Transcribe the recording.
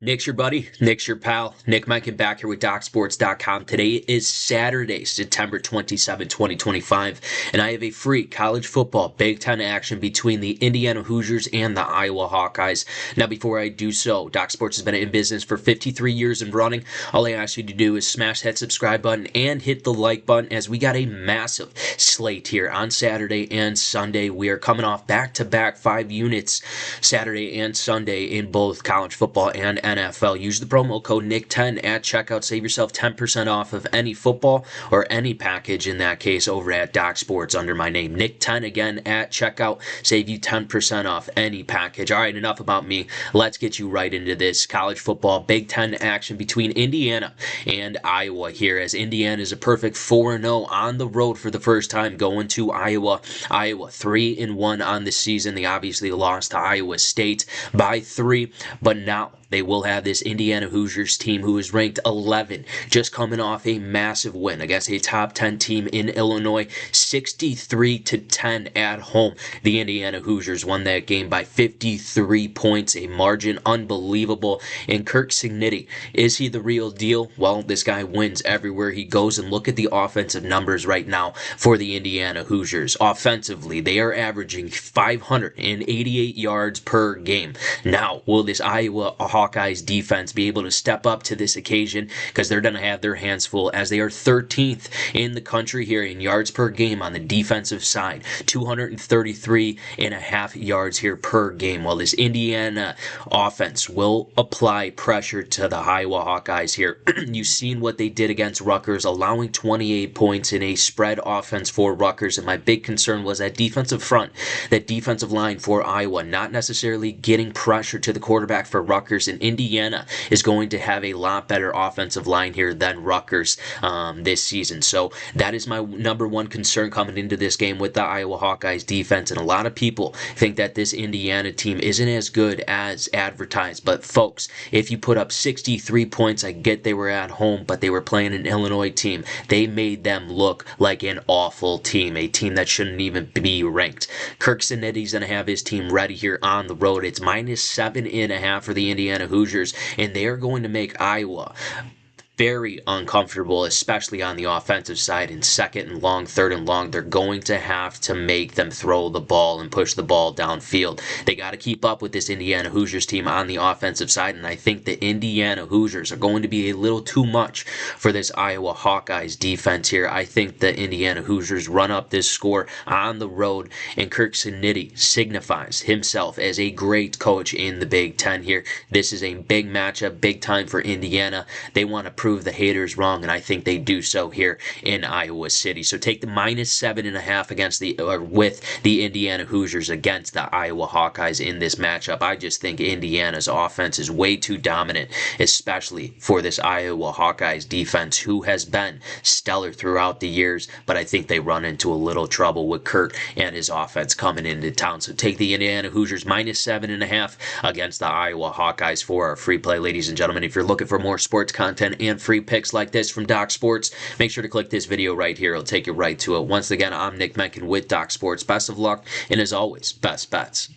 Nick's your buddy. Nick's your pal. Nick Menken back here with DocSports.com. Today is Saturday, September 27, 2025, and I have a free college football Big Ten action between the Indiana Hoosiers and the Iowa Hawkeyes. Now, before I do so, DocSports has been in business for 53 years and running. All I ask you to do is smash that subscribe button and hit the like button as we got a massive slate here on Saturday and Sunday. We are coming off back-to-back 5 units Saturday and Sunday in both college football and NFL. Use the promo code NICK10 at checkout. Save yourself 10% off of any football or any package in that case over at DocSports under my name. NICK10 again at checkout. Save you 10% off any package. All right, enough about me. Let's get you right into this college football Big Ten action between Indiana and Iowa here, as Indiana is a perfect 4-0 on the road for the first time going to Iowa. Iowa 3-1 on the season. They obviously lost to Iowa State by 3, but now they will have this Indiana Hoosiers team who is ranked 11, just coming off a massive win against a top 10 team in Illinois, 63-10 at home. The Indiana Hoosiers won that game by 53 points, a margin unbelievable. And Kirk Cignetti, is he the real deal? Well, this guy wins everywhere he goes, and look at the offensive numbers right now for the Indiana Hoosiers. Offensively, they are averaging 588 yards per game. Now, will this Iowa Hawkeyes defense be able to step up to this occasion? Because they're going to have their hands full, as they are 13th in the country here in yards per game on the defensive side, 233 and a half yards here per game. While this Indiana offense will apply pressure to the Iowa Hawkeyes here. You've seen what they did against Rutgers, allowing 28 points in a spread offense for Rutgers, and my big concern was that defensive front, that defensive line for Iowa, not necessarily getting pressure to the quarterback for Rutgers. And Indiana is going to have a lot better offensive line here than Rutgers this season. So that is my number one concern coming into this game with the Iowa Hawkeyes defense. And a lot of people think that this Indiana team isn't as good as advertised. But folks, if you put up 63 points, I get they were at home, but they were playing an Illinois team. They made them look like an awful team, a team that shouldn't even be ranked. Kirk Cignetti's going to have his team ready here on the road. It's -7.5 for the Indiana Hoosiers, and they are going to make Iowa very uncomfortable, especially on the offensive side. In second and long, third and long, they're going to have to make them throw the ball and push the ball downfield. They got to keep up with this Indiana Hoosiers team on the offensive side, and I think the Indiana Hoosiers are going to be a little too much for this Iowa Hawkeyes defense here. I think the Indiana Hoosiers run up this score on the road, and Kirk Cignetti signifies himself as a great coach in the Big Ten here. This is a big matchup, big time for Indiana. They want to prove the haters wrong, and I think they do so here in Iowa City. So take the -7.5 against with the Indiana Hoosiers against the Iowa Hawkeyes in this matchup. I just think Indiana's offense is way too dominant, especially for this Iowa Hawkeyes defense, who has been stellar throughout the years, but I think they run into a little trouble with Kurt and his offense coming into town. So take the Indiana Hoosiers -7.5 against the Iowa Hawkeyes for our free play, ladies and gentlemen. If you're looking for more sports content and free picks like this from Doc Sports, make sure to click this video right here. It'll take you right to it. Once again, I'm Nick Menken with Doc Sports. Best of luck, and as always, best bets.